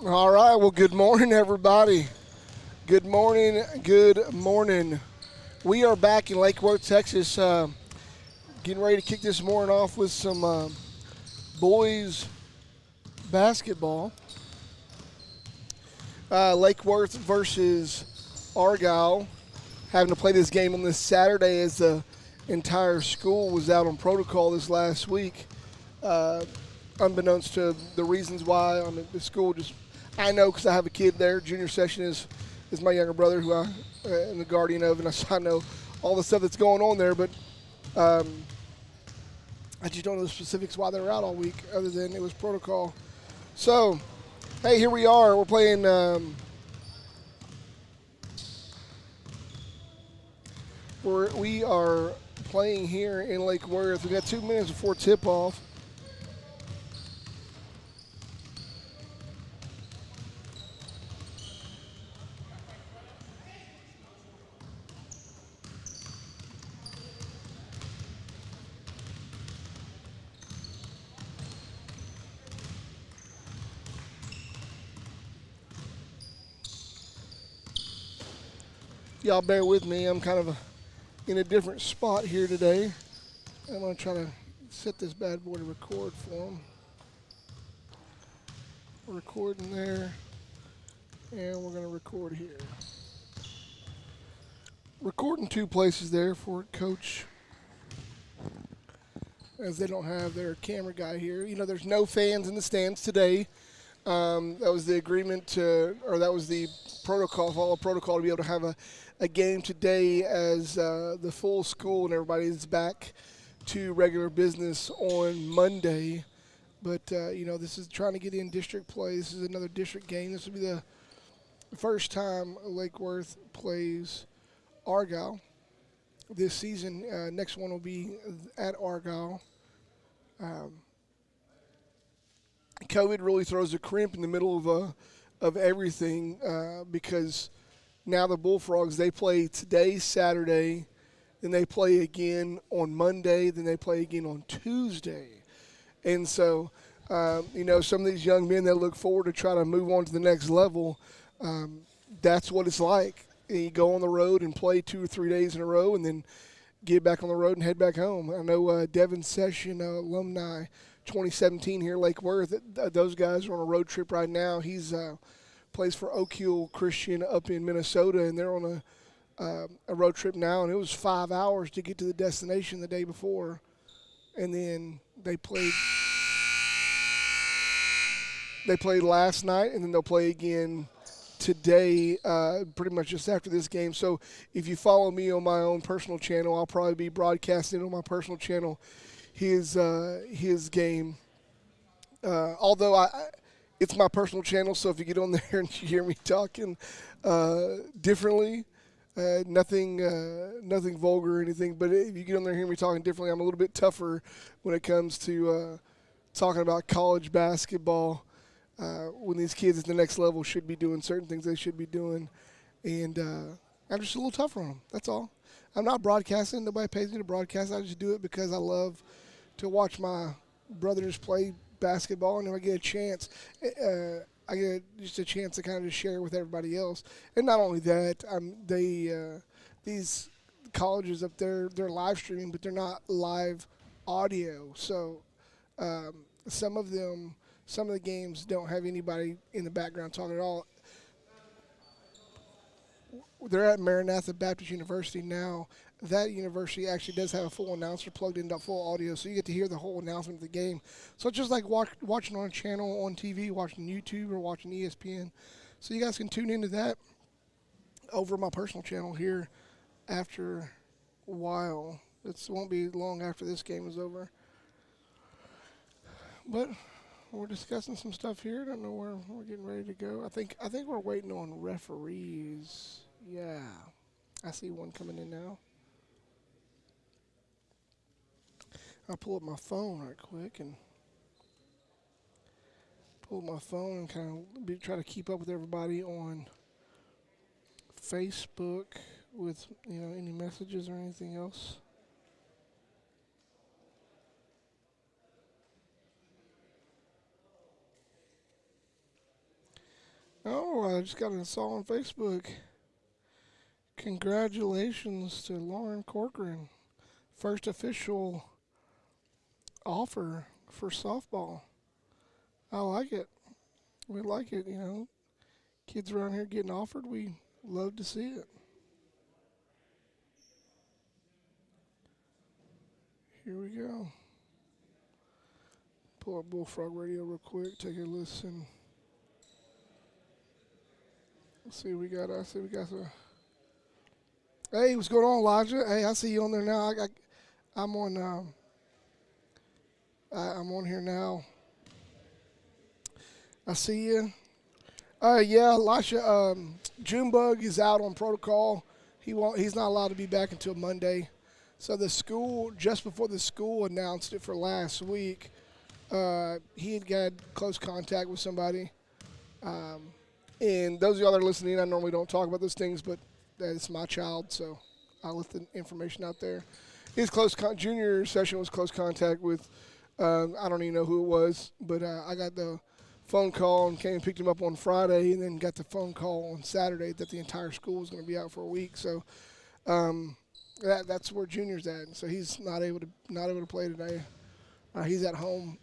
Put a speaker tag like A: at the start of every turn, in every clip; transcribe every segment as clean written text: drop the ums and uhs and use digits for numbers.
A: All right. Well, good morning, everybody. Good morning. Good morning. We are back in Lake Worth, Texas, getting ready to kick this morning off with some boys basketball. Lake Worth versus Argyle. Having to play this game on this Saturday as the entire school was out on protocol this last week. Uh, Unbeknownst to the reasons why, the school just, I know because I have a kid there. Junior session is my younger brother who I am the guardian of, and I know all the stuff that's going on there, but I just don't know the specifics why they were out all week other than it was protocol. So, hey, here we are. We're playing we are playing here in Lake Worth. We got 2 minutes before tip-off. Y'all bear with me. I'm kind of in a different spot here today. I'm going to try to set this bad boy to record for them. We're recording there, and we're going to record here. Recording two places there for Coach, as they don't have their camera guy here. You know, there's no fans in the stands today. That was the agreement or that was the protocol, follow protocol to be able to have a game today as the full school and everybody is back to regular business on Monday. But, this is trying to get in district play. This is another district game. This will be the first time Lake Worth plays Argyle this season. Next one will be at Argyle. COVID really throws a crimp in the middle of everything because now the Bullfrogs, they play today, Saturday, then they play again on Monday, then they play again on Tuesday. And so, some of these young men that look forward to try to move on to the next level, that's what it's like. You go on the road and play 2 or 3 days in a row and then get back on the road and head back home. I know Devin Session, alumni, 2017 here, Lake Worth. Those guys are on a road trip right now. He's plays for Oak Hill Christian up in Minnesota, and they're on a road trip now. And it was 5 hours to get to the destination the day before, and then they played last night, and then they'll play again today, pretty much just after this game. So if you follow me on my own personal channel, I'll probably be broadcasting on my personal channel his game. Although it's my personal channel, so if you get on there and you hear me talking differently, nothing vulgar or anything, but if you get on there and hear me talking differently, I'm a little bit tougher when it comes to talking about college basketball. When these kids at the next level should be doing certain things they should be doing, and I'm just a little tougher on them. That's all. I'm not broadcasting. Nobody pays me to broadcast. I just do it because I love to watch my brothers play basketball, and if I get a chance, I get just a chance to kind of just share with everybody else. And not only that, these colleges up there, they're live streaming, but they're not live audio. So some of the games don't have anybody in the background talking at all. They're at Maranatha Baptist University now. That university actually does have a full announcer plugged into full audio, so you get to hear the whole announcement of the game. So it's just like watching on a channel on TV, watching YouTube, or watching ESPN. So you guys can tune into that over my personal channel here after a while. It won't be long after this game is over. But we're discussing some stuff here. I don't know where we're getting ready to go. I think we're waiting on referees. Yeah. I see one coming in now. I'll pull up my phone right quick and kind of try to keep up with everybody on Facebook with any messages or anything else. Oh, I just got a saw on Facebook. Congratulations to Lauren Corcoran. First official offer for softball. I like it. We like it, Kids around here getting offered, we love to see it. Here we go. Pull up Bullfrog Radio real quick, take a listen. Let's see what we got. I see we got some. Hey, what's going on, Elijah? Hey, I see you on there now. I'm on. I'm on here now. I see you. Yeah, Elisha. Junebug is out on protocol. He's not allowed to be back until Monday. So the school, just before the school announced it for last week, he had got close contact with somebody. And those of y'all that are listening, I normally don't talk about those things, but it's my child, so I'll let the information out there. His junior session was close contact with, I don't even know who it was, but I got the phone call and came and picked him up on Friday, and then got the phone call on Saturday that the entire school was going to be out for a week. So that's where Junior's at, and so he's not able to play today. He's at home.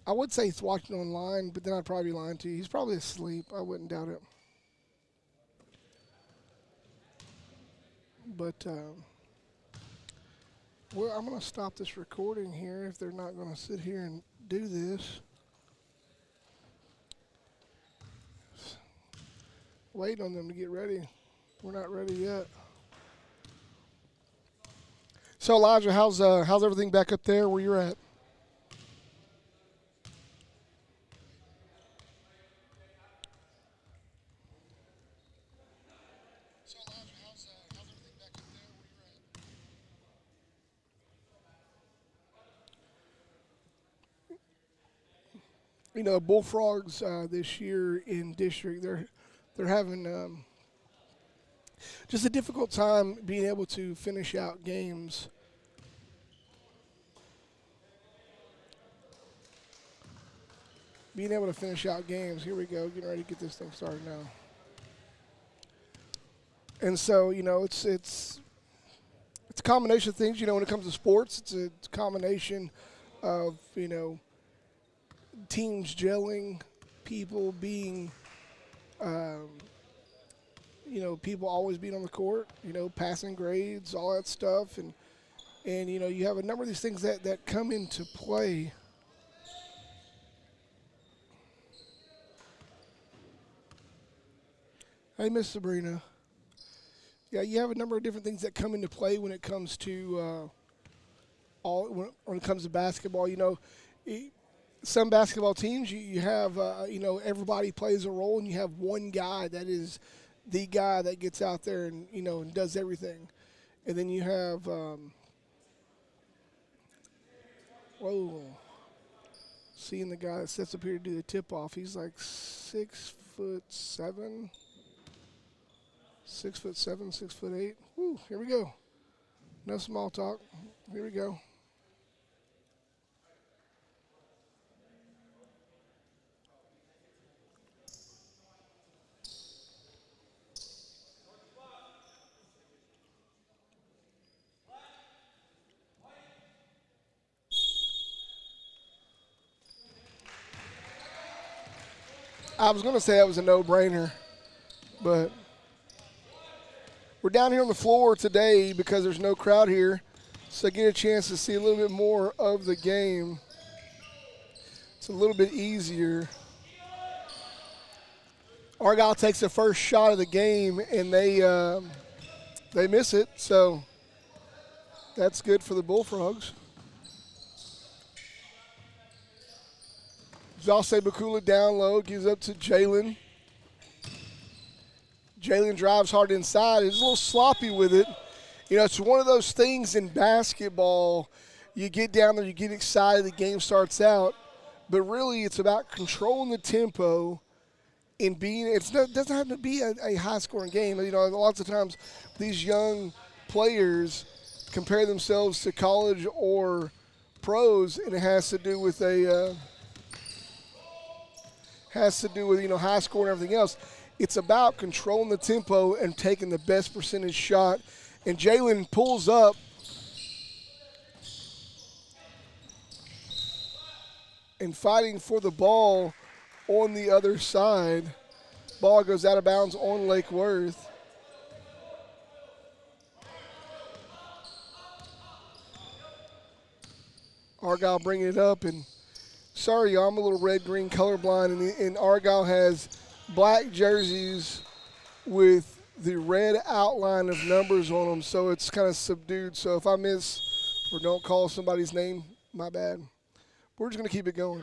A: I would say he's watching online, but then I'd probably be lying to you. He's probably asleep. I wouldn't doubt it. But I'm going to stop this recording here if they're not going to sit here and do this. Wait on them to get ready. We're not ready yet. So Elijah, how's everything back up there where you're at? Bullfrogs this year in district, they're having just a difficult time being able to finish out games. Being able to finish out games. Here we go, getting ready to get this thing started now. And so, it's a combination of things. When it comes to sports, it's a combination of, teams gelling, people being, people always being on the court, passing grades, all that stuff. And you have a number of these things that come into play. Hey, Miss Sabrina. Yeah, you have a number of different things that come into play when it comes to when it comes to basketball. Some basketball teams you have everybody plays a role, and you have one guy that is the guy that gets out there and and does everything, and then you have seeing the guy that sits up here to do the tip off. He's like 6'7". 6'7", 6'8". Woo, here we go. No small talk. Here we go. I was going to say that was a no-brainer, but we're down here on the floor today because there's no crowd here, so I get a chance to see a little bit more of the game. It's a little bit easier. Argyle takes the first shot of the game, and they miss it, so that's good for the Bullfrogs. Zalse Bakula down low, gives up to Jalen. Jalen drives hard inside. He's a little sloppy with it. It's one of those things in basketball. You get down there, you get excited, the game starts out. But really, it's about controlling the tempo and it doesn't have to be a high-scoring game. Lots of times these young players compare themselves to college or pros, and it has to do with has to do with, high score and everything else. It's about controlling the tempo and taking the best percentage shot. And Jalen pulls up. And fighting for the ball on the other side. Ball goes out of bounds on Lake Worth. Argyle bringing it up, and sorry, y'all, I'm a little red-green colorblind, and Argyle has black jerseys with the red outline of numbers on them, so it's kind of subdued. So if I miss or don't call somebody's name, my bad. We're just going to keep it going.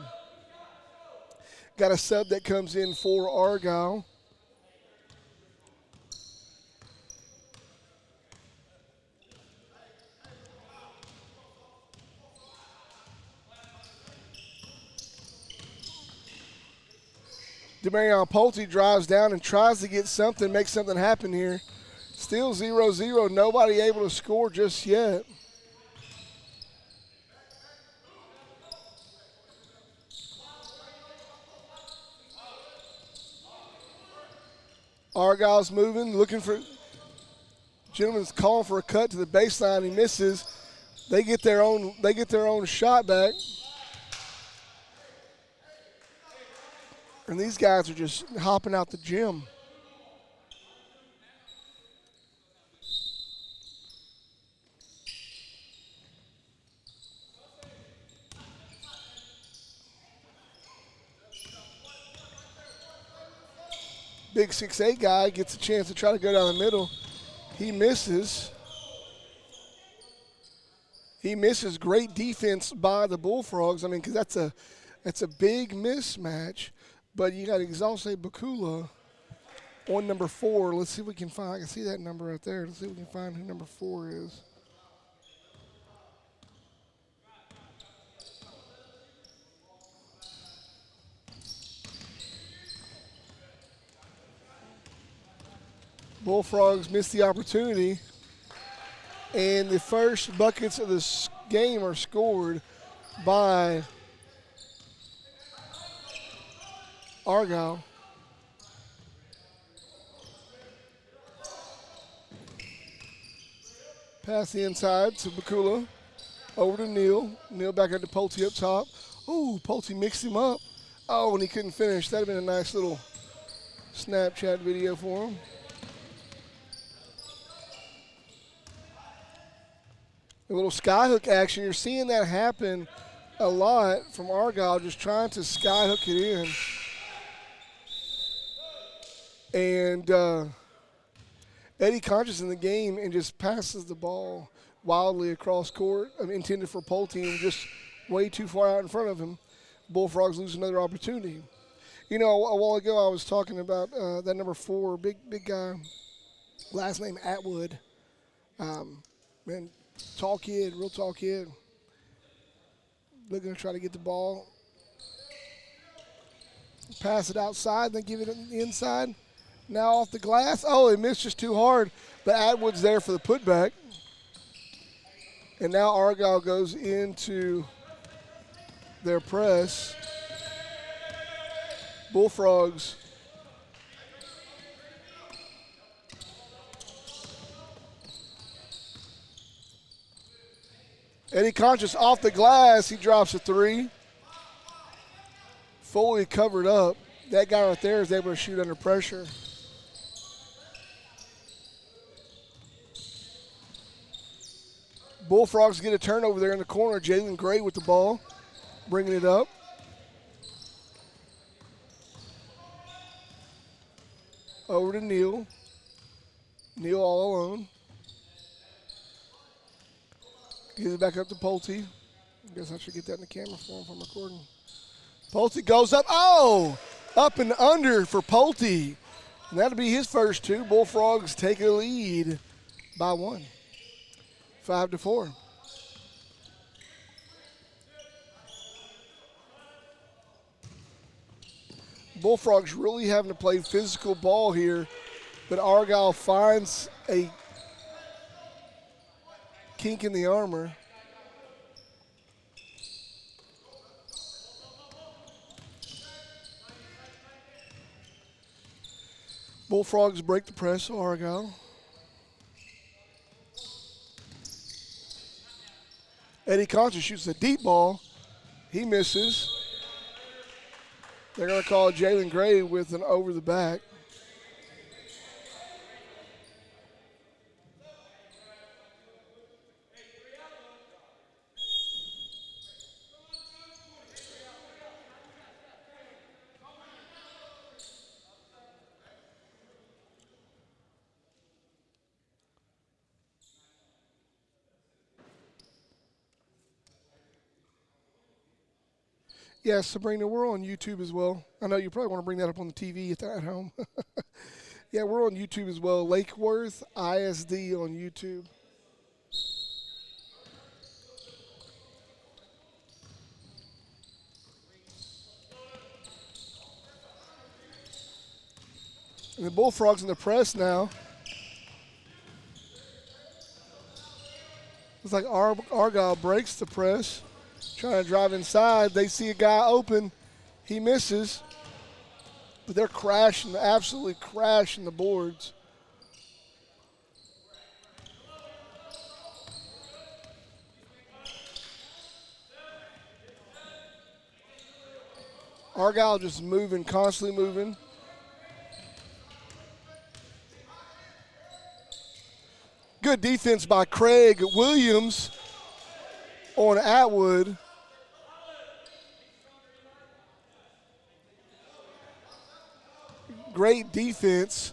A: Got a sub that comes in for Argyle. Demarion Pulte drives down and tries to get something, make something happen here. Still 0-0. Nobody able to score just yet. Argyle's moving, looking for. Gentleman's calling for a cut to the baseline. He misses. They get their own shot back. And these guys are just hopping out the gym. Big 6'8" guy gets a chance to try to go down the middle. He misses. He misses. Great defense by the Bullfrogs. I mean, because that's a big mismatch. But you got Exalce Bakula on number 4. Let's see if we can find. I can see that number right there. Let's see if we can find who number 4 is. Bullfrogs missed the opportunity. And the first buckets of this game are scored by Argyle. Pass the inside to Bakula. Over to Neal. Neal back out to Pulte up top. Ooh, Pulte mixed him up. Oh, and he couldn't finish. That would have been a nice little Snapchat video for him. A little skyhook action. You're seeing that happen a lot from Argyle, just trying to skyhook it in. And Eddie Conscious in the game and just passes the ball wildly across court, intended for Pulte, and just way too far out in front of him. Bullfrogs lose another opportunity. A while ago I was talking about that number 4, big guy, last name Atwood. Man, tall kid, real tall kid. Looking to try to get the ball. Pass it outside, then give it on the inside. Now off the glass. Oh, it missed just too hard. But Atwood's there for the putback. And now Argyle goes into their press. Bullfrogs Eddie Conscious off the glass. He drops a 3. Fully covered up. That guy right there is able to shoot under pressure. Bullfrogs get a turnover there in the corner. Jalen Gray with the ball, bringing it up. Over to Neal. Neal all alone. Gives it back up to Pulte. I guess I should get that in the camera for him if I'm recording. Pulte goes up. Oh! Up and under for Pulte. And that'll be his first 2. Bullfrogs take a lead by 1. 5-4. Bullfrogs really having to play physical ball here, but Argyle finds a kink in the armor. Bullfrogs break the press, Argyle. Eddie Concha shoots a deep ball. He misses. They're going to call Jalen Gray with an over the back. Yes, Sabrina, we're on YouTube as well. I know you probably want to bring that up on the TV at home. Yeah, we're on YouTube as well. Lake Worth ISD on YouTube. And the Bullfrogs in the press now. Looks like Argyle breaks the press. Trying to drive inside. They see a guy open. He misses. But they're crashing, absolutely crashing the boards. Argyle just moving, constantly moving. Good defense by Craig Williams on Atwood. Great defense.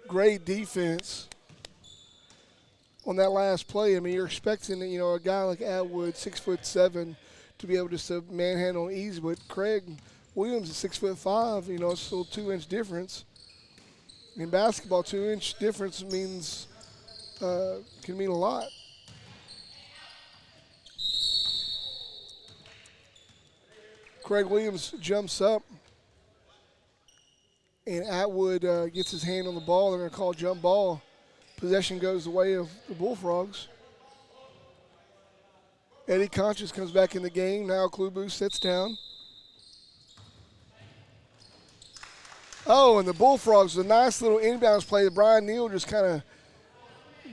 A: Great defense on that last play. I mean, you're expecting, a guy like Atwood, 6'7", to be able to manhandle easy. But Craig Williams is 6'5". It's a little 2-inch difference. In basketball, 2-inch difference means can mean a lot. Craig Williams jumps up. And Atwood gets his hand on the ball. They're going to call jump ball. Possession goes the way of the Bullfrogs. Eddie Conchas comes back in the game. Now Klubu sits down. Oh, and the Bullfrogs, a nice little inbounds play. Brian Neal just kind of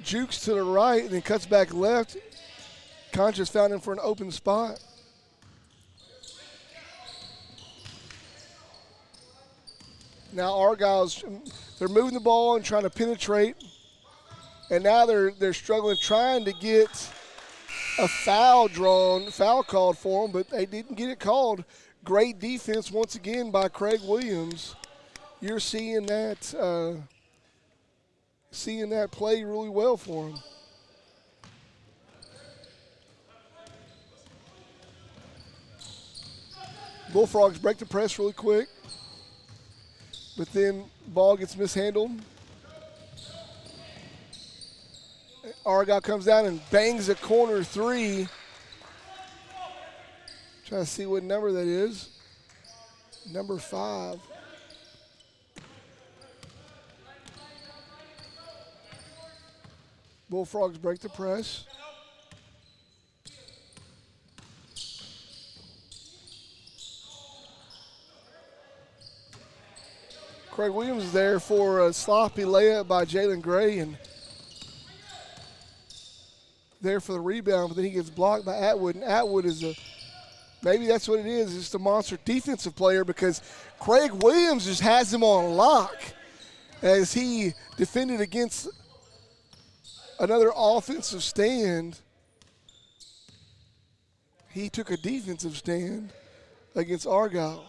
A: jukes to the right and then cuts back left. Conchas found him for an open spot. Now Argyle's, they're moving the ball and trying to penetrate. And now they're struggling, trying to get a foul called for them, but they didn't get it called. Great defense once again by Craig Williams. You're seeing that play really well for him. Bullfrogs break the press really quick. But then ball gets mishandled. Argyle comes down and bangs a corner three. Trying to see what number that is. Number 5. Bullfrogs break the press. Craig Williams is there for a sloppy layup by Jalen Gray and there for the rebound, but then he gets blocked by Atwood. And Atwood is maybe that's what it is, just a monster defensive player because Craig Williams just has him on lock as he defended against another offensive stand. He took a defensive stand against Argyle.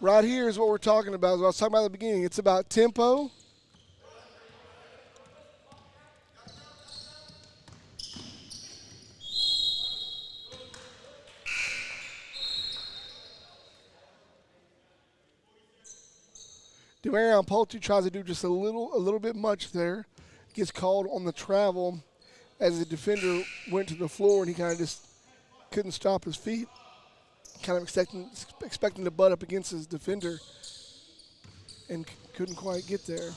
A: Right here is what we're talking about. As I was talking about at the beginning, it's about tempo. Demarion Pulte tries to do just a little bit much there. Gets called on the travel as the defender went to the floor and he kind of just couldn't stop his feet. Kind of expecting to butt up against his defender and couldn't quite get there.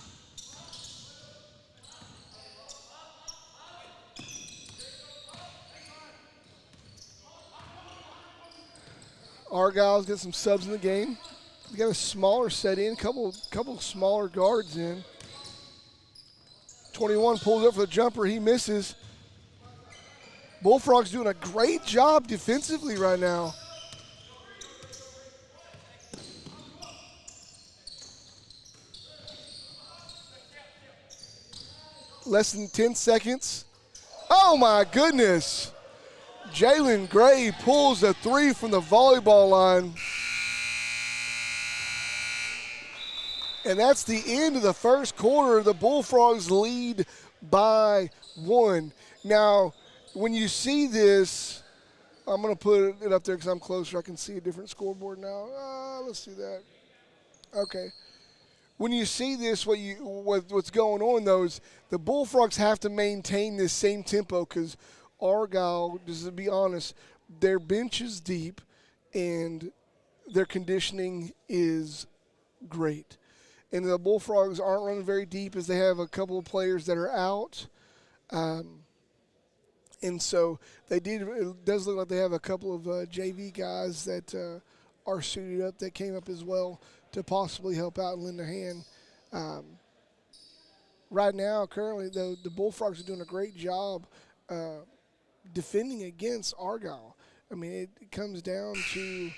A: Argyle's got some subs in the game. We got a smaller set in, couple smaller guards in. 21 pulls up for the jumper. He misses. Bullfrogs doing a great job defensively right now. Less than 10 seconds. Oh my goodness. Jalen Gray pulls a 3 from the volleyball line. And that's the end of the first quarter. The Bullfrogs lead by 1. Now, when you see this, I'm going to put it up there because I'm closer. I can see a different scoreboard now. Let's do that. Okay. When you see this, what's going on, though, is the Bullfrogs have to maintain this same tempo because Argyle, just to be honest, their bench is deep and their conditioning is great. And the Bullfrogs aren't running very deep as they have a couple of players that are out. And so it does look like they have a couple of JV guys that are suited up that came up as well to possibly help out and lend a hand. Right now, currently, the Bullfrogs are doing a great job defending against Argyle. I mean, it comes down to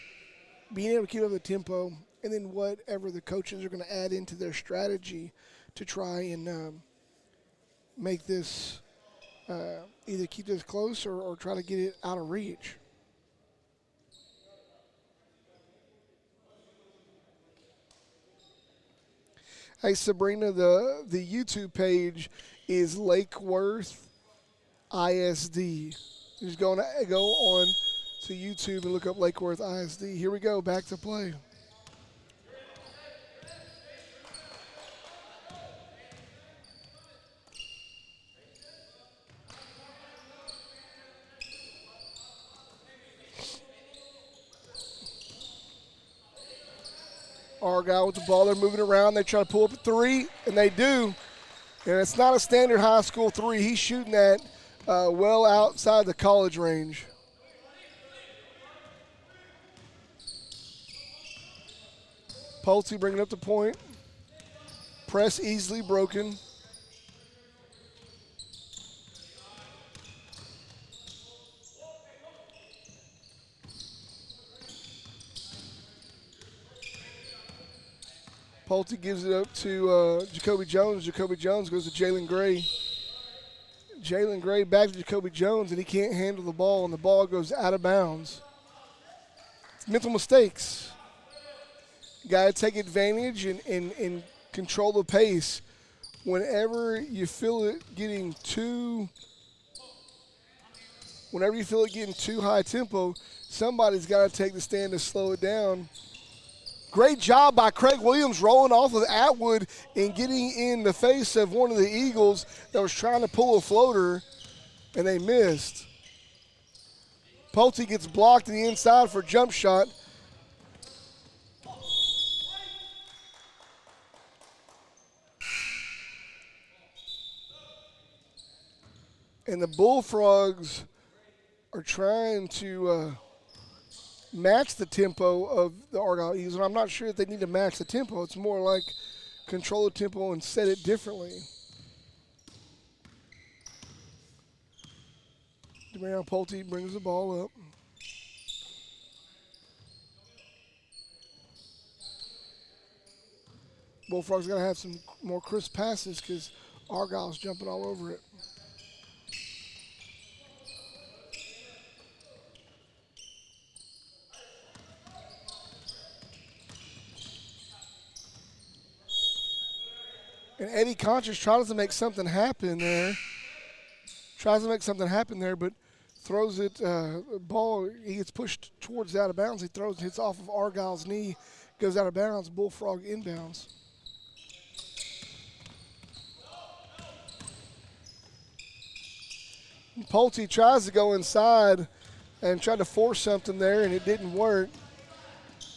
A: being able to keep up the tempo and then whatever the coaches are going to add into their strategy to try and make this either keep this close or try to get it out of reach. Hey, Sabrina, the YouTube page is Lake Worth ISD. You're just going to go on to YouTube and look up Lake Worth ISD. Here we go, back to play. Argyle with the ball. They're moving around. They try to pull up a 3, and they do. And it's not a standard high school 3. He's shooting that well outside the college range. Pulte bringing up the point. Press easily broken. Pulte gives it up to Jacoby Jones. Jacoby Jones goes to Jalen Gray. Jalen Gray back to Jacoby Jones, and he can't handle the ball, and the ball goes out of bounds. It's mental mistakes. Got to take advantage and control the pace. Whenever you feel it getting too high tempo, somebody's got to take the stand to slow it down. Great job by Craig Williams rolling off of Atwood and getting in the face of one of the Eagles that was trying to pull a floater, and they missed. Pulte gets blocked to the inside for a jump shot. And the Bullfrogs are trying to match the tempo of the Argyle Eagles. And I'm not sure if they need to match the tempo. It's more like control the tempo and set it differently. Demarion Pulte brings the ball up. Bullfrogs got to have some more crisp passes because Argyle's jumping all over it. And Eddie Conscious tries to make something happen there. But throws it, ball, he gets pushed towards out of bounds. He throws, hits off of Argyle's knee, goes out of bounds, Bullfrog inbounds. Pulte tries to go inside and try to force something there, and it didn't work.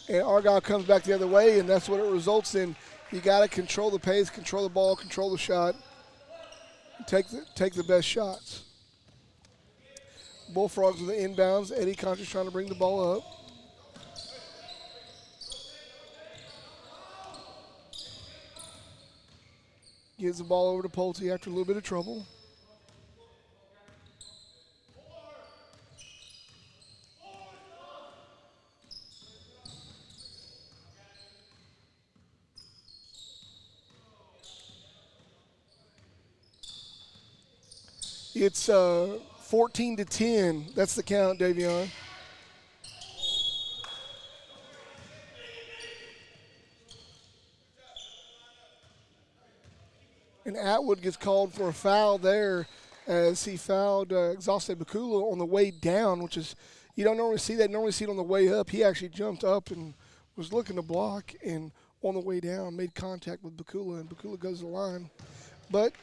A: And Argyle comes back the other way, and that's what it results in. You got to control the pace, control the ball, control the shot, take the best shots. Bullfrogs with the inbounds. Eddie Concha's trying to bring the ball up. Gives the ball over to Pulte after a little bit of trouble. It's 14-10. That's the count, Davion. And Atwood gets called for a foul there as he fouled Exhausted Bakula on the way down, which is, you don't normally see that. Normally see it on the way up. He actually jumped up and was looking to block, and on the way down made contact with Bakula, and Bakula goes to the line. But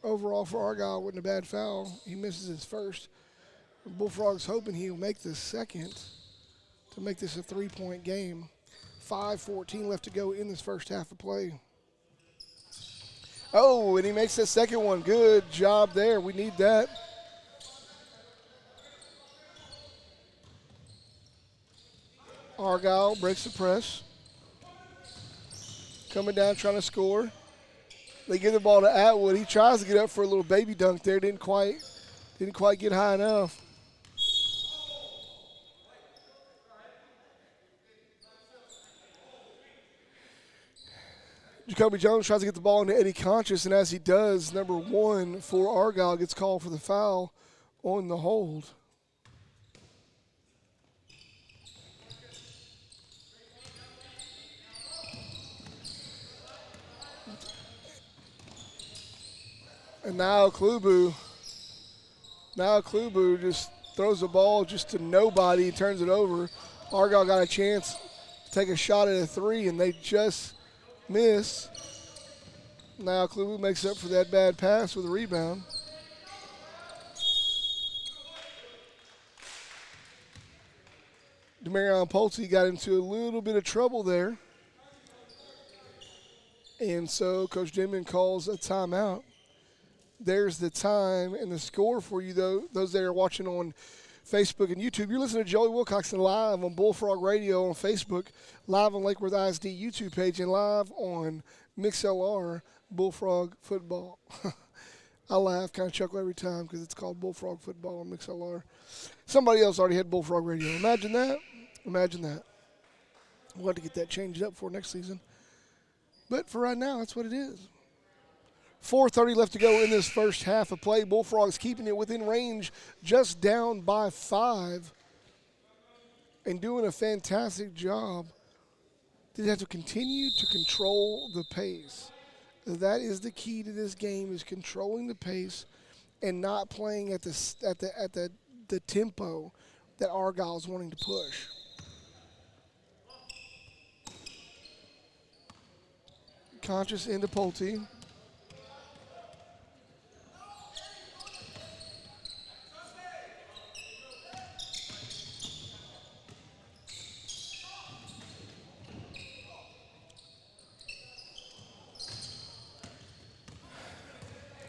A: overall for Argyle, wasn't a bad foul. He misses his first. Bullfrogs hoping he'll make the second to make this a 3-point game. 5:14 left to go in this first half of play. Oh, and he makes the second one. Good job there. We need that. Argyle breaks the press. Coming down trying to score. They give the ball to Atwood. He tries to get up for a little baby dunk there. Didn't quite get high enough. Jacoby Jones tries to get the ball into Eddie Conscious, and as he does, number 1 for Argyle gets called for the foul on the hold. And now Klubu just throws the ball just to nobody, turns it over. Argyle got a chance to take a shot at a 3, and they just miss. Now Klubu makes up for that bad pass with a rebound. Demarion Pulte got into a little bit of trouble there. And so Coach Denman calls a timeout. There's the time and the score for you, those that are watching on Facebook and YouTube. You're listening to Joey Wilcoxon live on Bullfrog Radio on Facebook, live on Lake Worth ISD YouTube page, and live on MixLR Bullfrog Football. I laugh, kind of chuckle every time because it's called Bullfrog Football on MixLR. Somebody else already had Bullfrog Radio. Imagine that. Imagine that. We'll have to get that changed up for next season. But for right now, that's what it is. 4:30 left to go in this first half of play. Bullfrogs keeping it within range, just down by 5, and doing a fantastic job. They have to continue to control the pace. That is the key to this game: is controlling the pace and not playing at the tempo that Argyle's wanting to push. Conscious into Pulte.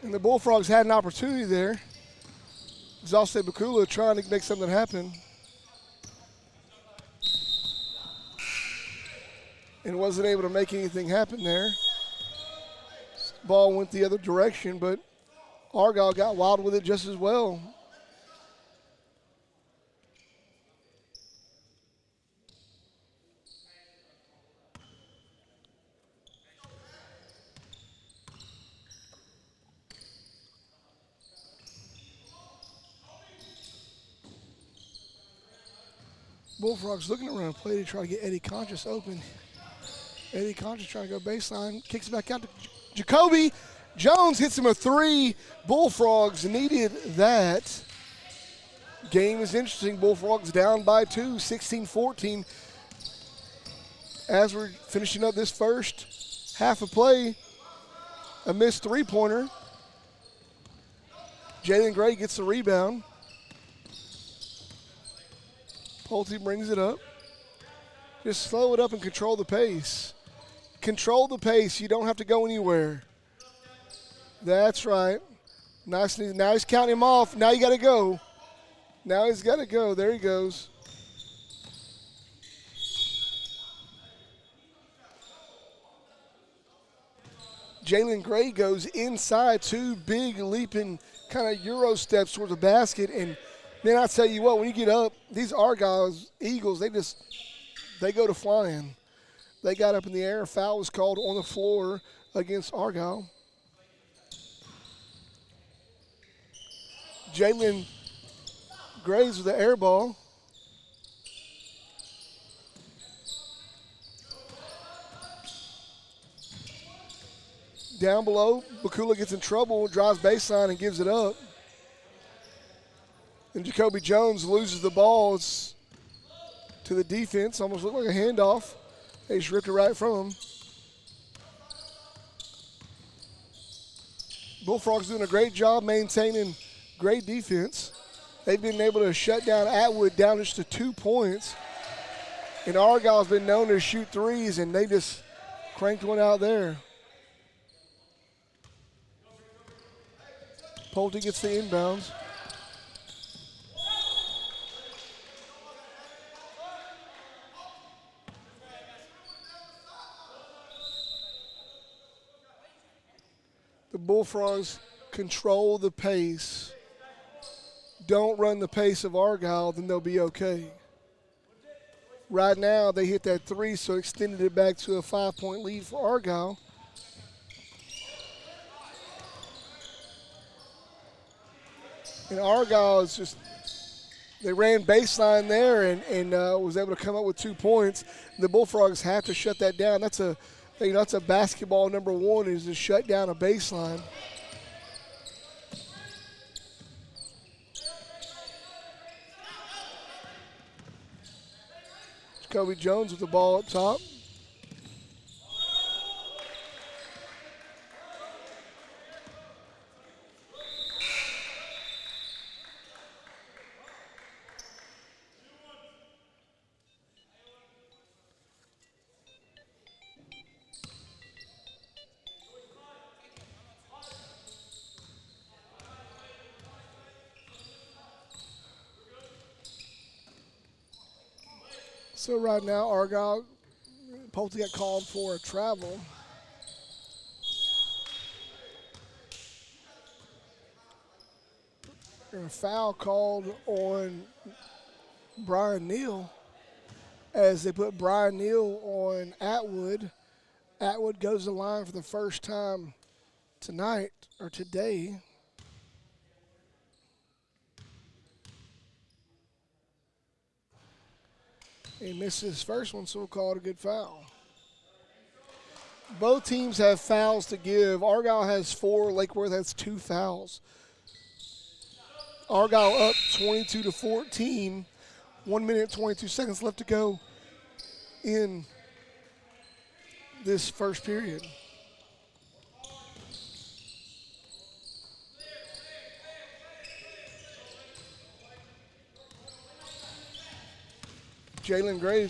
A: And the Bullfrogs had an opportunity there. Exhausted Bakula trying to make something happen. And wasn't able to make anything happen there. Ball went the other direction, but Argyle got wild with it just as well. Bullfrogs looking around play to try to get Eddie Conscious open. Eddie Conscious trying to go baseline, kicks it back out to Jacoby. Jones hits him a 3. Bullfrogs needed that. Game is interesting. Bullfrogs down by 2, 16-14. As we're finishing up this first half of play, a missed 3-pointer. Jalen Gray gets the rebound. Pulte brings it up. Just slow it up and control the pace. Control the pace. You don't have to go anywhere. That's right. Nice. Now he's counting him off. Now you got to go. Now he's got to go. There he goes. Jalen Gray goes inside, 2 big leaping kind of Euro steps towards the basket. And then I tell you what, when you get up, these Argyle Eagles, they go to flying. They got up in the air. A foul was called on the floor against Argyle. Jalen Gray's with the air ball. Down below, Bakula gets in trouble, drives baseline and gives it up. And Jacoby Jones loses the ball. It's to the defense. Almost looked like a handoff. They just ripped it right from him. Bullfrogs doing a great job maintaining great defense. They've been able to shut down Atwood down just to 2 points. And Argyle's been known to shoot threes, and they just cranked one out there. Pulte gets the inbounds. The Bullfrogs control the pace. Don't run the pace of Argyle, then they'll be okay. Right now, they hit that 3, so extended it back to a 5-point lead for Argyle. And Argyle is just, they ran baseline there and was able to come up with 2 points. The Bullfrogs have to shut that down. That's a basketball number 1 is to shut down a baseline. Jacoby Jones with the ball up top. So right now, Argyle, Pulte got called for a travel. And a foul called on Brian Neal as they put Brian Neal on Atwood. Atwood goes to the line for the first time tonight or today. He missed his first one, so we'll call it a good foul. Both teams have fouls to give. Argyle has 4. Lake Worth has 2 fouls. Argyle up 22-14. 1 minute, 22 seconds left to go in this first period. Jalen Gray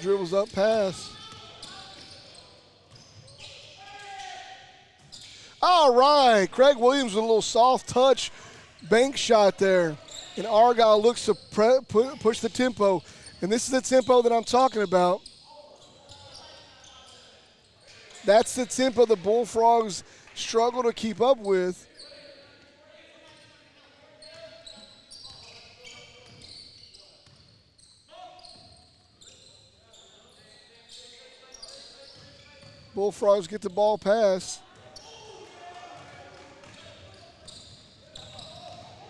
A: dribbles up pass. All right, Craig Williams with a little soft touch bank shot there. And Argyle looks to push the tempo. And this is the tempo that I'm talking about. That's the tempo the Bullfrogs struggle to keep up with. Bullfrogs get the ball pass.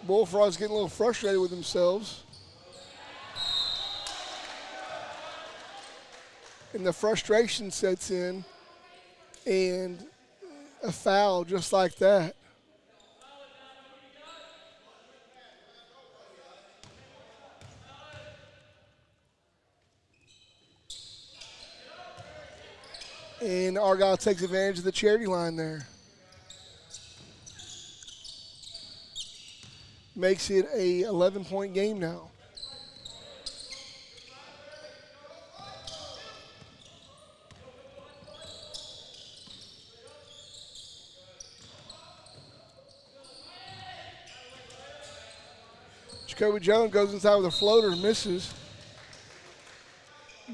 A: Bullfrogs getting a little frustrated with themselves. And the frustration sets in, and a foul just like that. And Argyle takes advantage of the charity line there. Makes it a 11-point game now. Jacoby Jones goes inside with a floater, misses.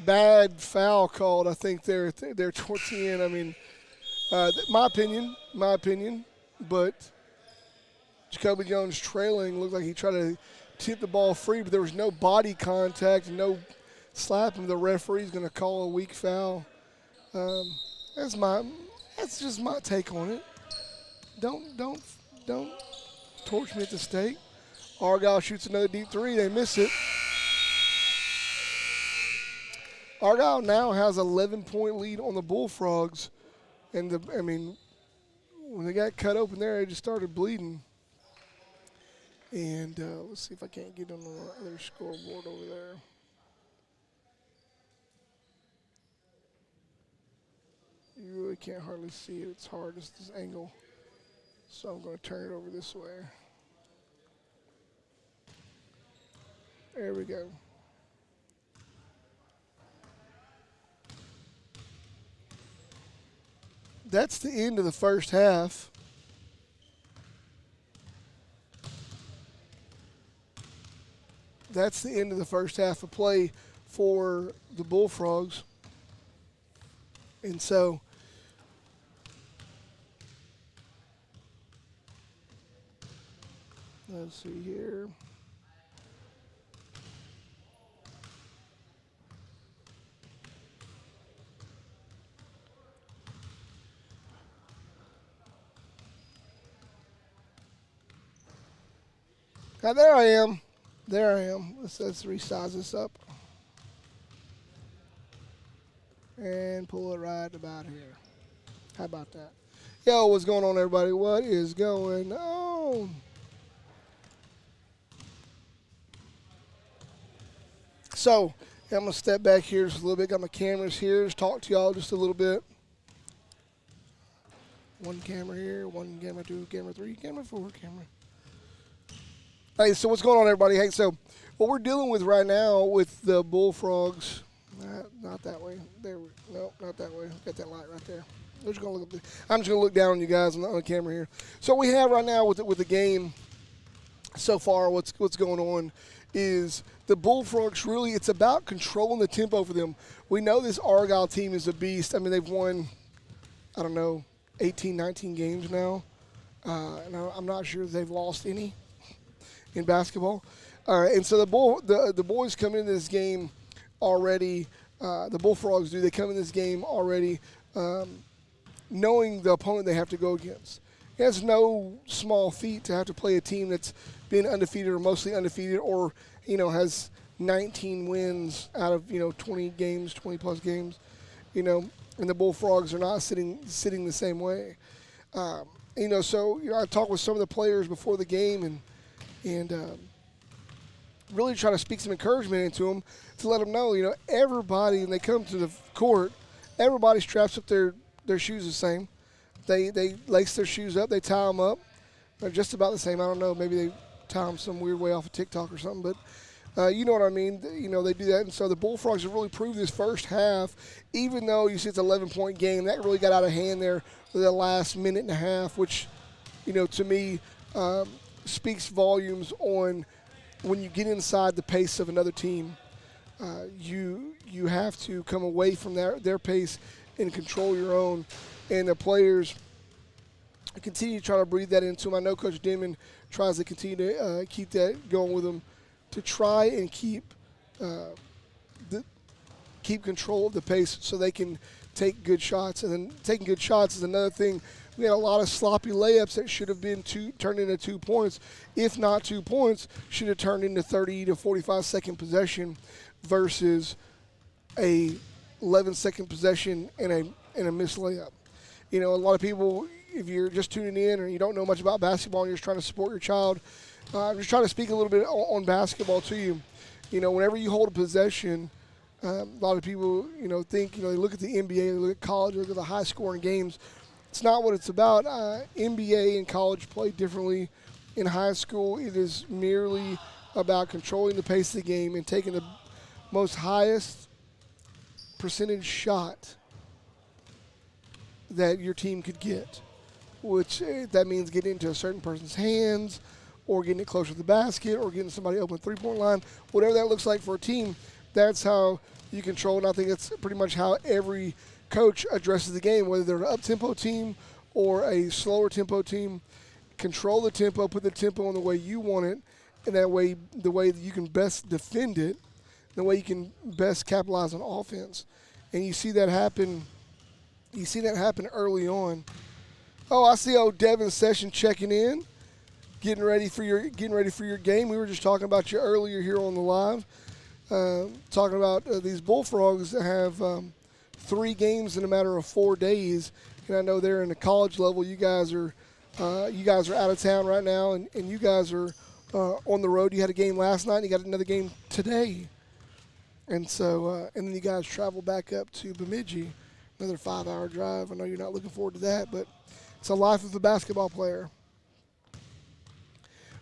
A: bad foul called, I think, there towards the end. I mean, my opinion, but Jacoby Jones trailing looked like he tried to tip the ball free, but there was no body contact, no slapping. The referee's going to call a weak foul. That's just my take on it. Don't torch me at the stake. Argyle shoots another deep three. They miss it. Argyle now has 11-point lead on the Bullfrogs, and when they got cut open there, they just started bleeding. And let's see if I can't get on the other scoreboard over there. You really can't hardly see it. It's hard. It's this angle. So I'm going to turn it over this way. There we go. That's the end of the first half. That's the end of the first half of play for the Bullfrogs. And so let's see here. Now there I am. Let's resize this up. And pull it right about here. How about that? Yo, what's going on, everybody? What is going on? So, I'm going to step back here just a little bit. Got my cameras here. Just talk to y'all just a little bit. One camera here, one camera, two, camera three, camera four, camera. Hey, so what's going on, everybody? Hey, so what we're dealing with right now with the Bullfrogs, not that way. No, not that way. Got that light right there. I'm just going to look down on you guys on the camera here. So what we have right now with the game so far, what's going on is the Bullfrogs really, it's about controlling the tempo for them. We know this Argyle team is a beast. I mean, they've won, 18, 19 games now. And I'm not sure they've lost any in basketball. And so the boys come into this game already, the Bullfrogs do, they come in this game already knowing the opponent they have to go against. It's no small feat to have to play a team that's been undefeated or mostly undefeated or, has 19 wins out of, 20 games, 20-plus games, and the Bullfrogs are not sitting the same way. So I talked with some of the players before the game and really try to speak some encouragement into them to let them know, everybody, when they come to the court, everybody straps up their shoes the same. They lace their shoes up, they tie them up. They're just about the same. I don't know, maybe they tie them some weird way off of TikTok or something, but you know what I mean. They do that. And so the Bullfrogs have really proved this first half, even though you see it's an 11-point game, that really got out of hand there for the last minute and a half, which, to me, speaks volumes on when you get inside the pace of another team. You have to come away from their pace and control your own. And the players continue to try to breathe that into them. I know Coach Denman tries to continue to keep that going with them to try and keep control of the pace so they can take good shots. And then taking good shots is another thing. We had a lot of sloppy layups that should have been turned into 2 points. If not 2 points, should have turned into 30 to 45-second possession versus a 11-second possession and a missed layup. A lot of people, if you're just tuning in or you don't know much about basketball and you're just trying to support your child, I'm just trying to speak a little bit on basketball to you. Whenever you hold a possession, a lot of people, think, they look at the NBA, they look at college, they look at the high-scoring games. It's not what it's about. NBA and college play differently. In high school, it is merely about controlling the pace of the game and taking the most highest percentage shot that your team could get, which that means getting into a certain person's hands or getting it closer to the basket or getting somebody open three-point line, whatever that looks like for a team. That's how you control. And I think that's pretty much how every coach addresses the game, whether they're an up-tempo team or a slower tempo team. Control the tempo, put the tempo in the way you want it, and that way, the way that you can best defend it, the way you can best capitalize on offense. And you see that happen. You see that happen early on. Oh, I see old Devin Session checking in, getting ready for your game. We were just talking about you earlier here on the live, talking about these Bullfrogs that have 3 games in a matter of 4 days, and I know they're in the college level. You guys are out of town right now, and you guys are on the road. You had a game last night, and you got another game today, and so and then you guys travel back up to Bemidji, another 5-hour drive. I know you're not looking forward to that, but it's a life of a basketball player.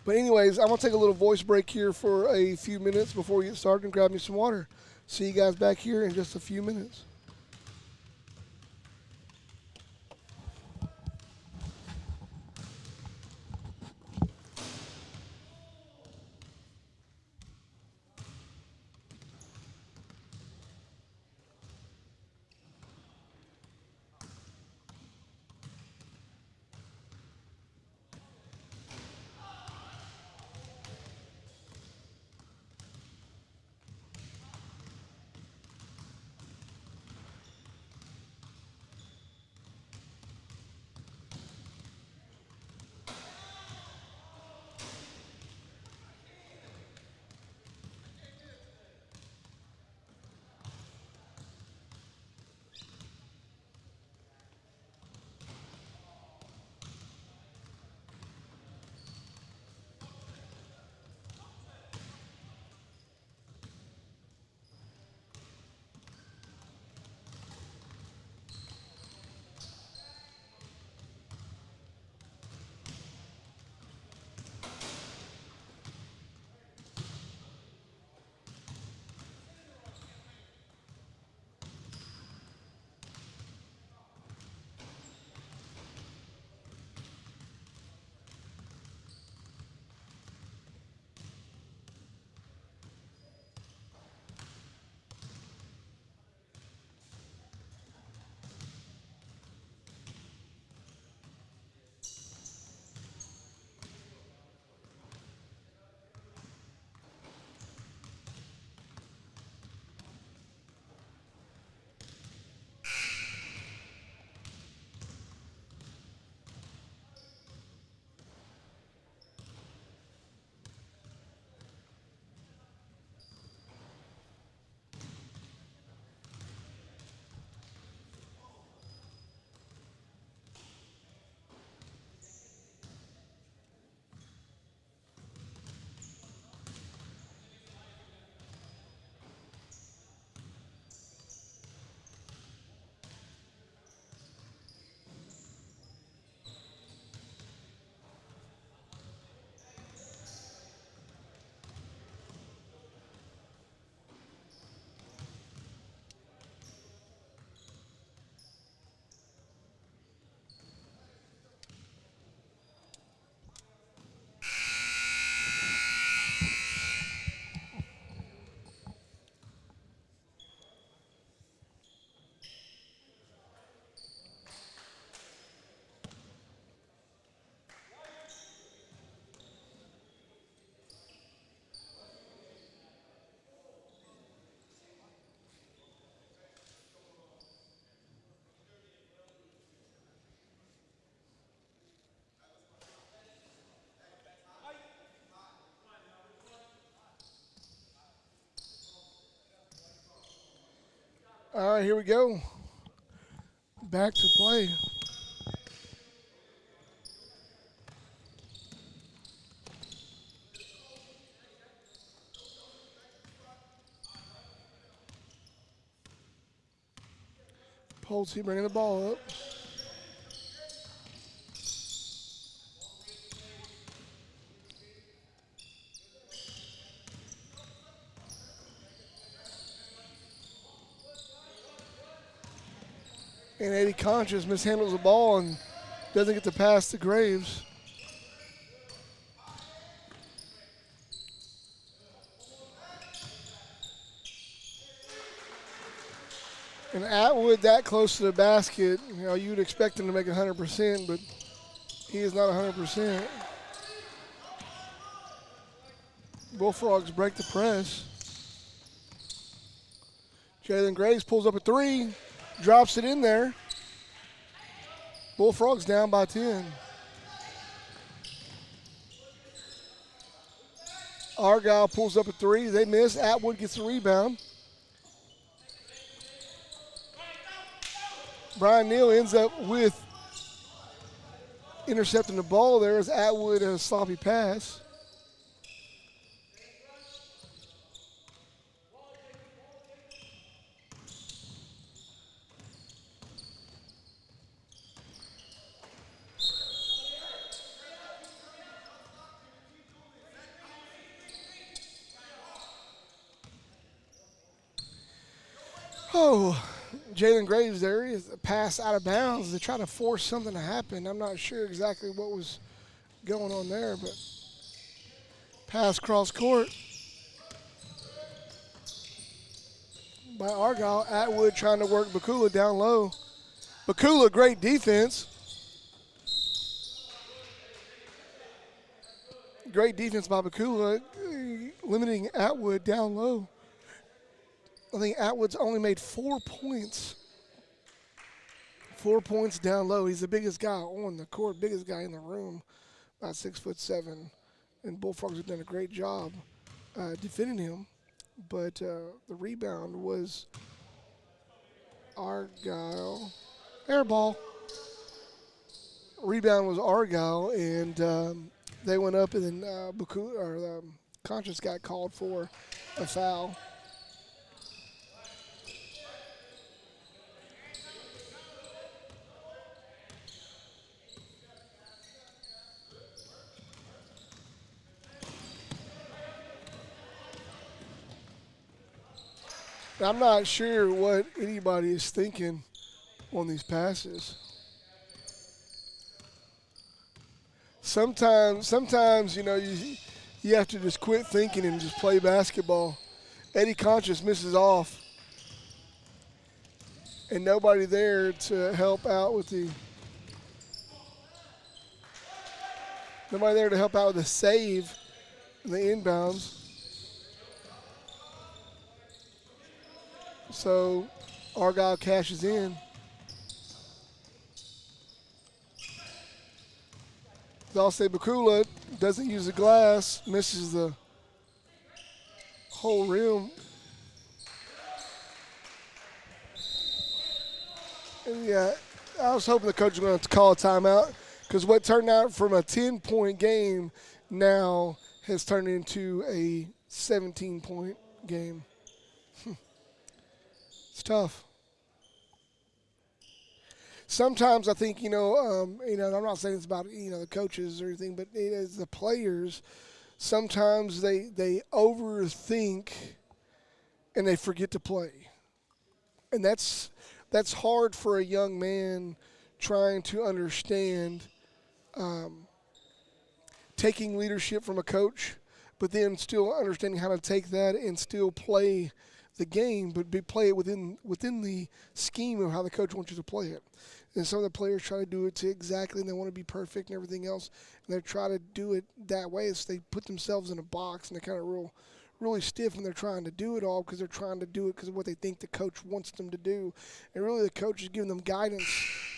A: But anyways, I'm going to take a little voice break here for a few minutes before we get started and grab me some water. See you guys back here in just a few minutes. All right, here we go. Back to play. Polsey bringing the ball up. And Eddie Conscious mishandles the ball and doesn't get to pass to Graves. And Atwood that close to the basket, you'd expect him to make 100%, but he is not 100%. Bullfrogs break the press. Jalen Graves pulls up a three, drops it in there. Bullfrogs down by 10. Argyle pulls up a three. They miss. Atwood gets the rebound. Brian Neal ends up with intercepting the ball there as Atwood has a sloppy pass. Oh, Jalen Graves there is a pass out of bounds to try to force something to happen. I'm not sure exactly what was going on there, but pass cross court by Argyle. Atwood trying to work Bakula down low. Bakula, great defense. Great defense by Bakula, limiting Atwood down low. I think Atwood's only made 4 points. 4 points down low. He's the biggest guy on the court, biggest guy in the room, about 6'7". And Bullfrogs have done a great job defending him. But the rebound was Argyle. Air ball. Rebound was Argyle, and they went up, and then Conscious got called for a foul. I'm not sure what anybody is thinking on these passes. Sometimes you have to just quit thinking and just play basketball. Eddie Conscious misses off, and nobody there to help out with the save and the inbounds. So Argyle cashes in. Dulce Bakula doesn't use the glass, misses the whole rim. And yeah, I was hoping the coach was going to call a timeout, because what turned out from a 10-point game now has turned into a 17-point game. It's tough. Sometimes I think, I'm not saying it's about, the coaches or anything, but it is the players. Sometimes they overthink and they forget to play. And that's hard for a young man trying to understand taking leadership from a coach, but then still understanding how to take that and still play the game, but play it within the scheme of how the coach wants you to play it. And some of the players try to do it to exactly, and they want to be perfect and everything else, and they try to do it that way. So they put themselves in a box, and they're kind of really stiff when they're trying to do it all, because they're trying to do it because of what they think the coach wants them to do. And really the coach is giving them guidance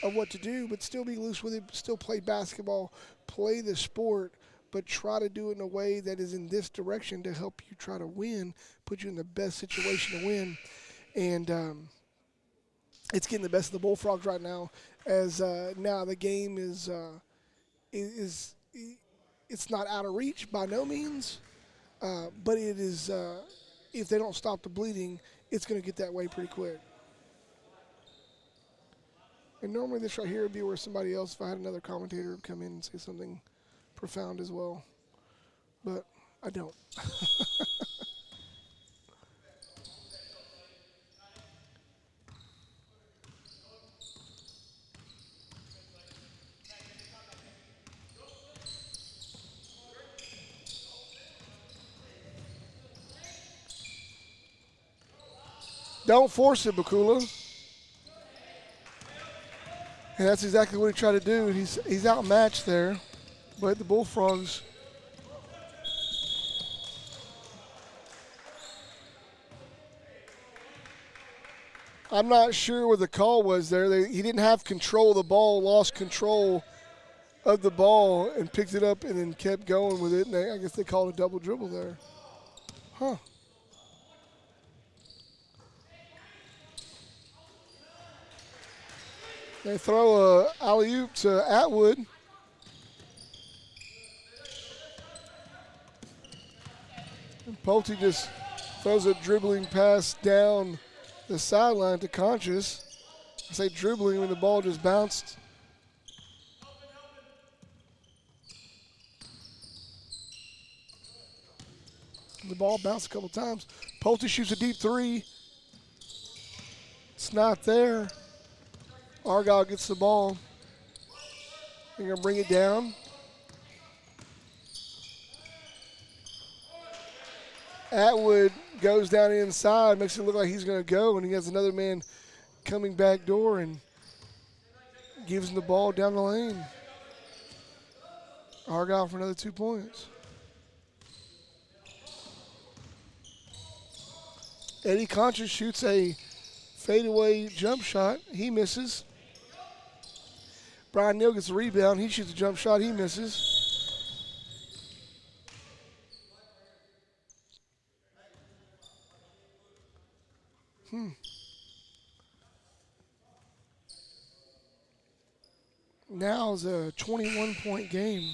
A: of what to do, but still be loose with it, still play basketball, play the sport, but try to do it in a way that is in this direction to help you try to win, put you in the best situation to win. And it's getting the best of the Bullfrogs right now, as now the game is it's not out of reach by no means, but it is, if they don't stop the bleeding, it's going to get that way pretty quick. And normally this right here would be where somebody else, if I had another commentator, would come in and say something profound as well, but I don't. Don't force it, Bakula. And that's exactly what he tried to do. He's outmatched there, but the Bullfrogs I'm not sure what the call was there. He didn't have control of the ball, lost control of the ball, and picked it up and then kept going with it. And I guess they called a double dribble there. Huh. They throw a alley-oop to Atwood. And Pulte just throws a dribbling pass down the sideline to Conscious. I say dribbling when the ball just bounced. The ball bounced a couple times. Pulte shoots a deep three. It's not there. Argyle gets the ball. They're going to bring it down. Atwood goes down inside, makes it look like he's going to go, and he has another man coming back door and gives him the ball down the lane. Argyle for another 2 points. Eddie Conscious shoots a fadeaway jump shot. He misses. Brian Neal gets the rebound. He shoots a jump shot. He misses. Now is a 21-point game.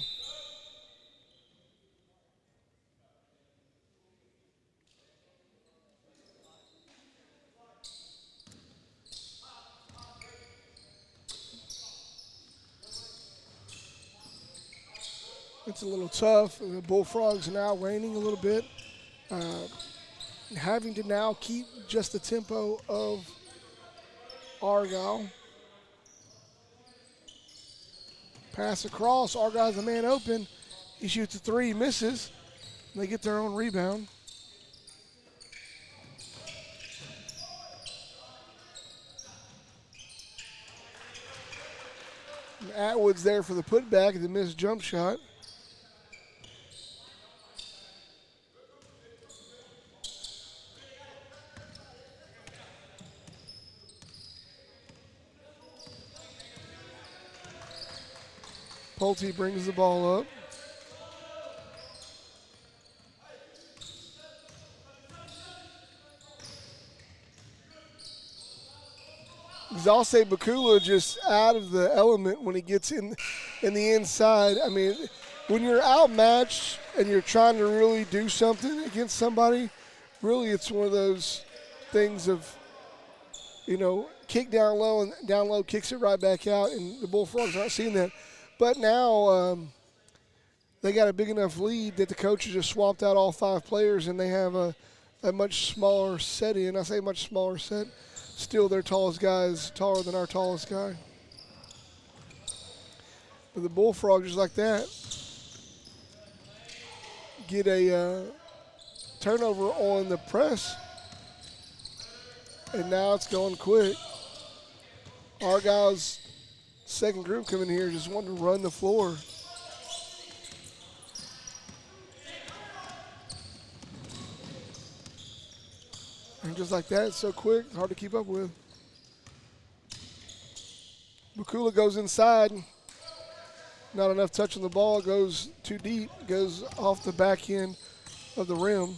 A: It's a little tough. The Bullfrogs are now waning a little bit, having to now keep just the tempo of Argyle. Pass across. Argyle's a man open. He shoots a three, misses. They get their own rebound. And Atwood's there for the putback, the missed jump shot. Pulte brings the ball up. Zalse Bakula just out of the element when he gets in the inside. I mean, when you're outmatched and you're trying to really do something against somebody, really it's one of those things of, kick down low and down low kicks it right back out, and the Bullfrogs aren't seeing that. But now they got a big enough lead that the coaches just swapped out all 5 players, and they have a much smaller set in. I say much smaller set. Still, their tallest guy is taller than our tallest guy. But the Bullfrogs, just like that, get a turnover on the press, and now it's going quick. Argyle's second group coming here just wanting to run the floor. And just like that, it's so quick, hard to keep up with. Bakula goes inside. Not enough touch on the ball, goes too deep, goes off the back end of the rim.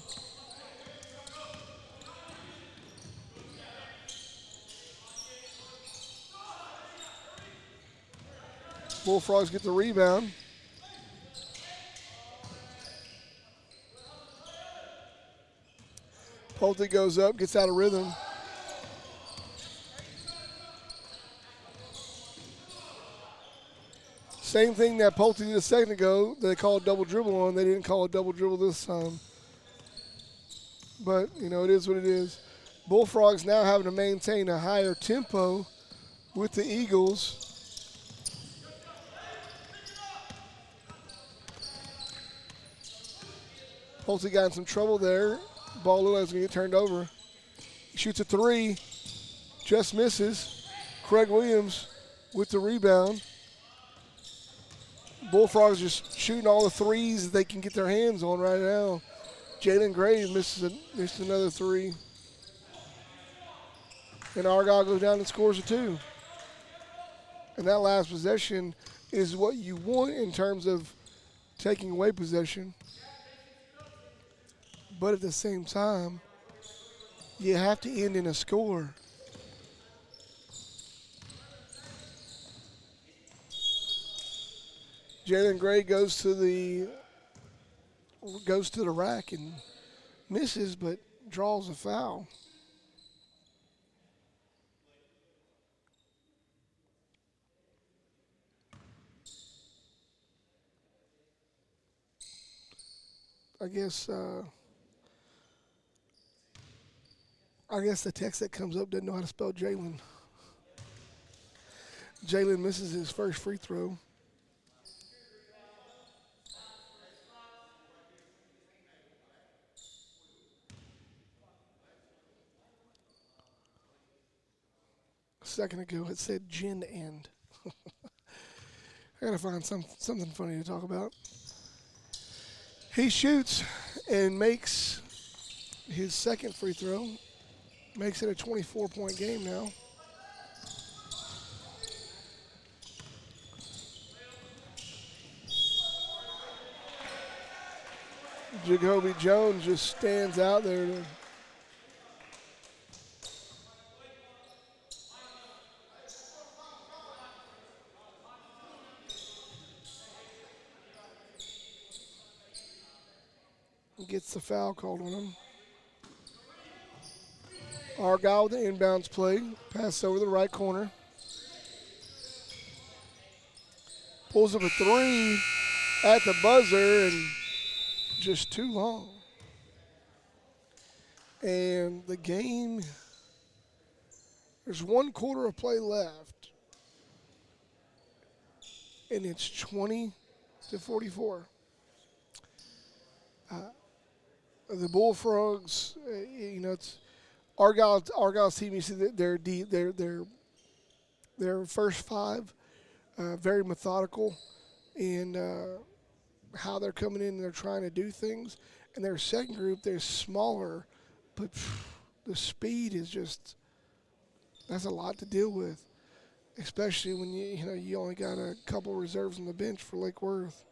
A: Bullfrogs get the rebound. Pulte goes up, gets out of rhythm. Same thing that Pulte did a second ago. They called double dribble on. They didn't call a double dribble this time. But, it is what it is. Bullfrogs now having to maintain a higher tempo with the Eagles. Pulte got in some trouble there. Ball looks like it's going to get turned over. He shoots a three, just misses. Craig Williams with the rebound. Bullfrogs just shooting all the threes that they can get their hands on right now. Jalen Gray missed another three. And Argyle goes down and scores a two. And that last possession is what you want in terms of taking away possession. But at the same time, you have to end in a score. Jalen Gray goes to the rack and misses, but draws a foul. I guess the text that comes up doesn't know how to spell Jalen. Jalen misses his first free throw. A second ago it said gin end. I gotta find something funny to talk about. He shoots and makes his second free throw. Makes it a 24-point game now. Jacoby Jones just stands out there. Gets the foul called on him. Argyle with the inbounds play. Pass over the right corner. Pulls up a three at the buzzer and just too long. And the game, there's 1 quarter of play left. And it's 20-44. The Bullfrogs, it's Argyle's team. You see that their first five, very methodical in how they're coming in and they're trying to do things. And their second group, they're smaller, but the speed is that's a lot to deal with, especially when you only got a couple reserves on the bench for Lake Worth.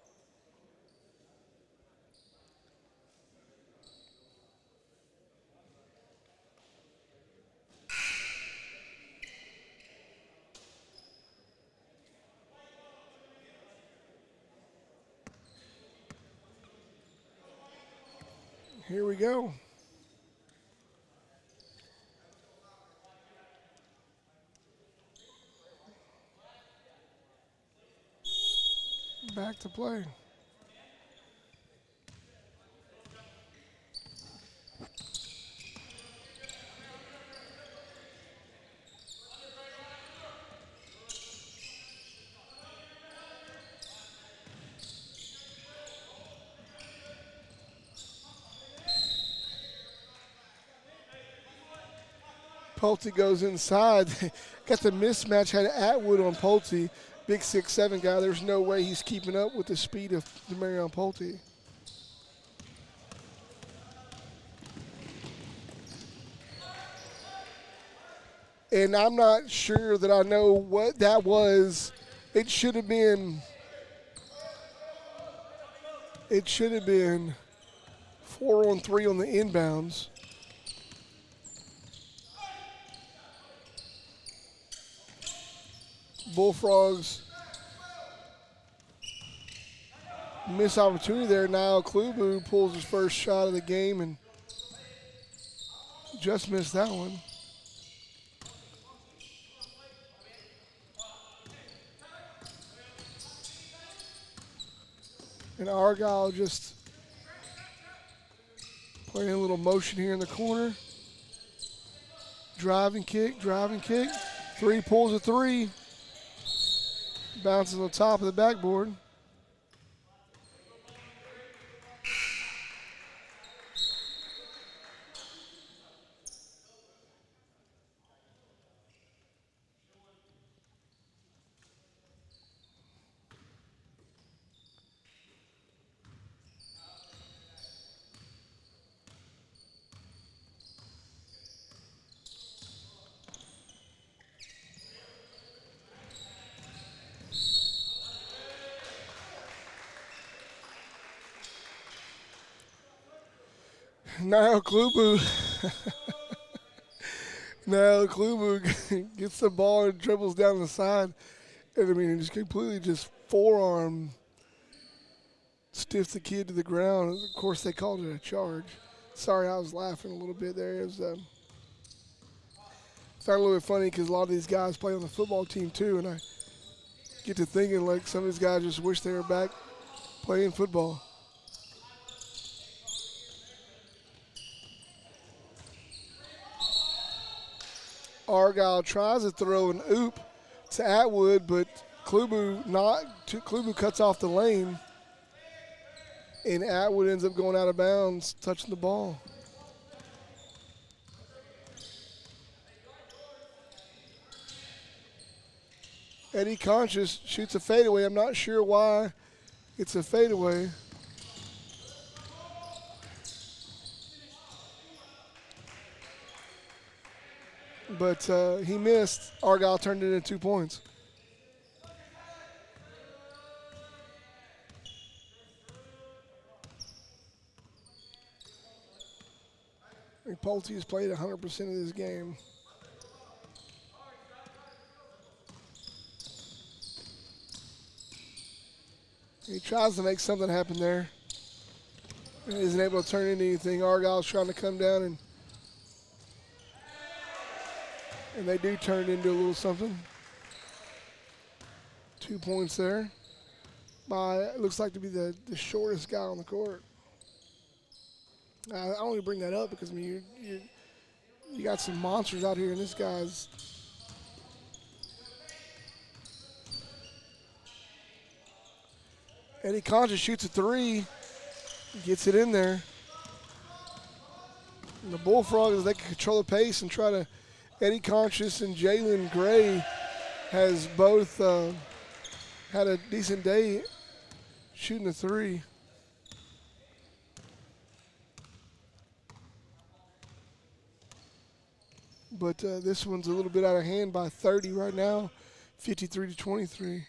A: Here we go. Back to play. Pulte goes inside. Got the mismatch, had Atwood on Pulte. Big 6'7" guy. There's no way he's keeping up with the speed of Demarion Pulte. And I'm not sure that I know what that was. It should have been 4-on-3 on the inbounds. Bullfrogs miss opportunity there. Now Klubu pulls his first shot of the game and just missed that one. And Argyle just playing a little motion here in the corner. Driving kick. Three, pulls a three. Bounces on top of the backboard. Now Klubu. Now Klubu gets the ball and dribbles down the side. And I mean, he just completely just forearm stiffs the kid to the ground. Of course, they called it a charge. Sorry, I was laughing a little bit there. It was, found it a little bit funny because a lot of these guys play on the football team too, and I get to thinking like some of these guys just wish they were back playing football. Argyle tries to throw an oop to Atwood, but Klubu cuts off the lane, and Atwood ends up going out of bounds, touching the ball. Eddie Conscious shoots a fadeaway. I'm not sure why it's a fadeaway. But he missed. Argyle turned it into 2 points. I think Pulte has played 100% of this game. He tries to make something happen there. And isn't able to turn into anything. Argyle's trying to come down, and they do turn it into a little something. 2 points there by, it looks like to be the shortest guy on the court. I only bring that up because, I mean, you got some monsters out here, and this guy's Eddie Conscious shoots a three, gets it in there. And the Bullfrogs, they can control the pace and try to. Eddie Conscious and Jalen Gray has both had a decent day shooting a three. But this one's a little bit out of hand by 30 right now, 53-23.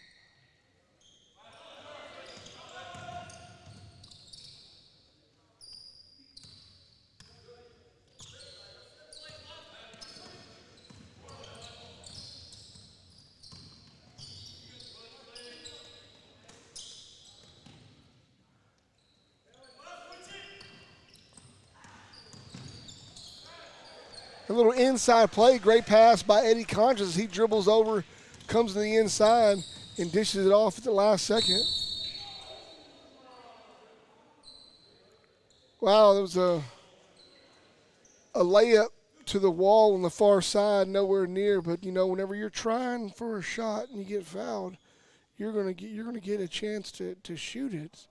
A: A little inside play, great pass by Eddie Conscious. He dribbles over, comes to the inside, and dishes it off at the last second. Wow, there was a layup to the wall on the far side, nowhere near. But you know, whenever you're trying for a shot and you get fouled, you're gonna get a chance to shoot it,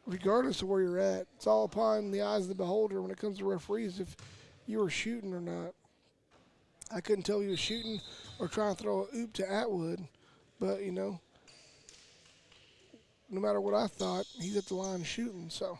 A: regardless of where you're at. It's all upon the eyes of the beholder when it comes to referees if you were shooting or not. I couldn't tell if he was shooting or trying to throw a oop to Atwood, but you know, no matter what I thought, he's at the line shooting. So.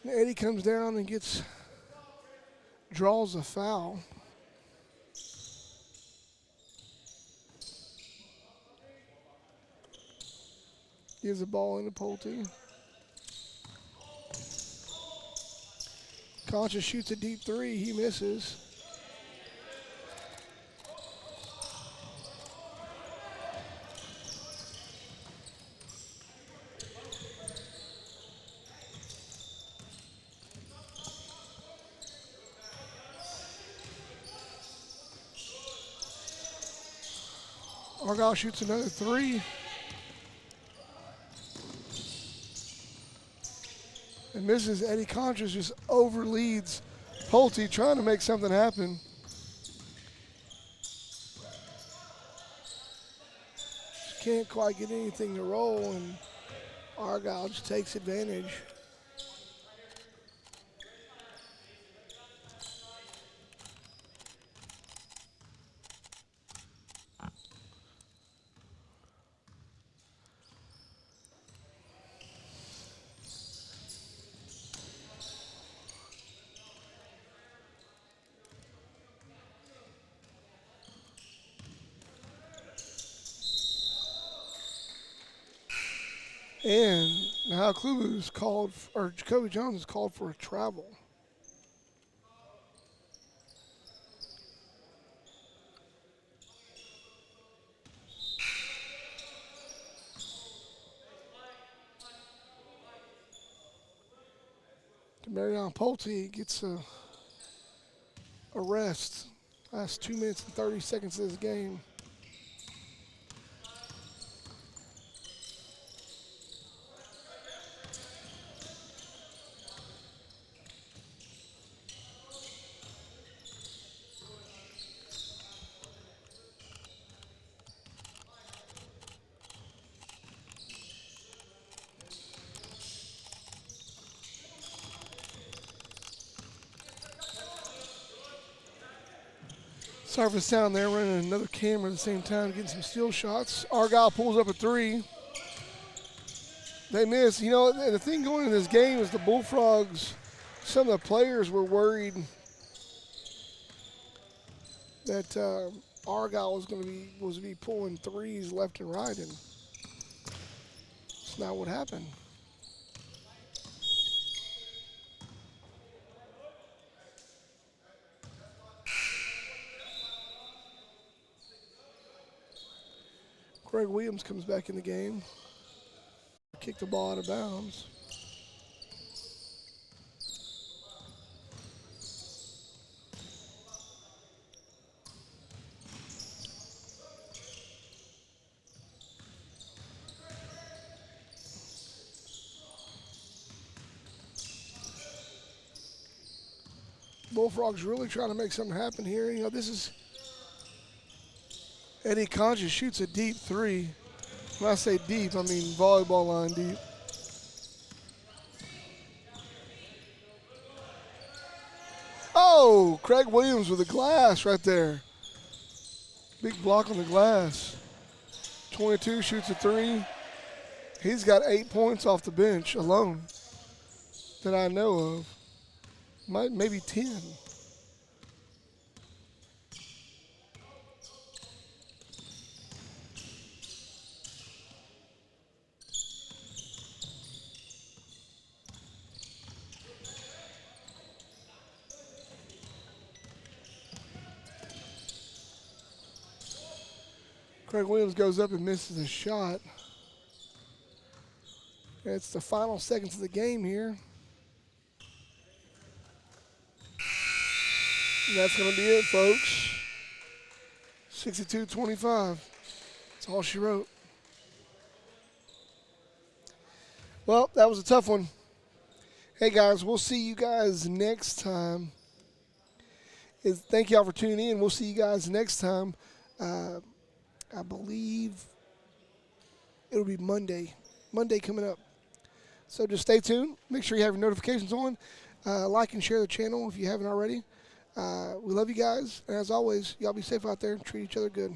A: Eddie comes down and draws a foul. Gives the ball into Pulte. Conscious shoots a deep three. He misses. Argyle shoots another three. And misses. Eddie Conscious just overleads Pulte, trying to make something happen. Just can't quite get anything to roll. And Argyle just takes advantage. And now Klubu is called, or Jacoby Jones is called for a travel. Marion Pulte gets a rest. Last 2 minutes and 30 seconds of this game. Sorry for the sound there. Running another camera at the same time, getting some steal shots. Argyle pulls up a three. They miss. You know, the thing going in this game is the Bullfrogs, some of the players were worried that Argyle was going to be pulling threes left and right, and it's not what happened. Craig Williams comes back in the game. Kick the ball out of bounds. Bullfrogs really trying to make something happen here. You know, this is Eddie Concha shoots a deep three. When I say deep, I mean volleyball line deep. Oh, Craig Williams with a glass right there. Big block on the glass. 22 shoots a three. He's got 8 points off the bench alone that I know of. Maybe 10. Craig Williams goes up and misses a shot. It's the final seconds of the game here. And that's going to be it, folks. 62-25. That's all she wrote. Well, that was a tough one. Hey, guys, we'll see you guys next time. Thank y'all for tuning in. We'll see you guys next time. I believe it'll be Monday. Monday coming up. So just stay tuned. Make sure you have your notifications on. Like and share the channel if you haven't already. We love you guys. And as always, y'all be safe out there and treat each other good.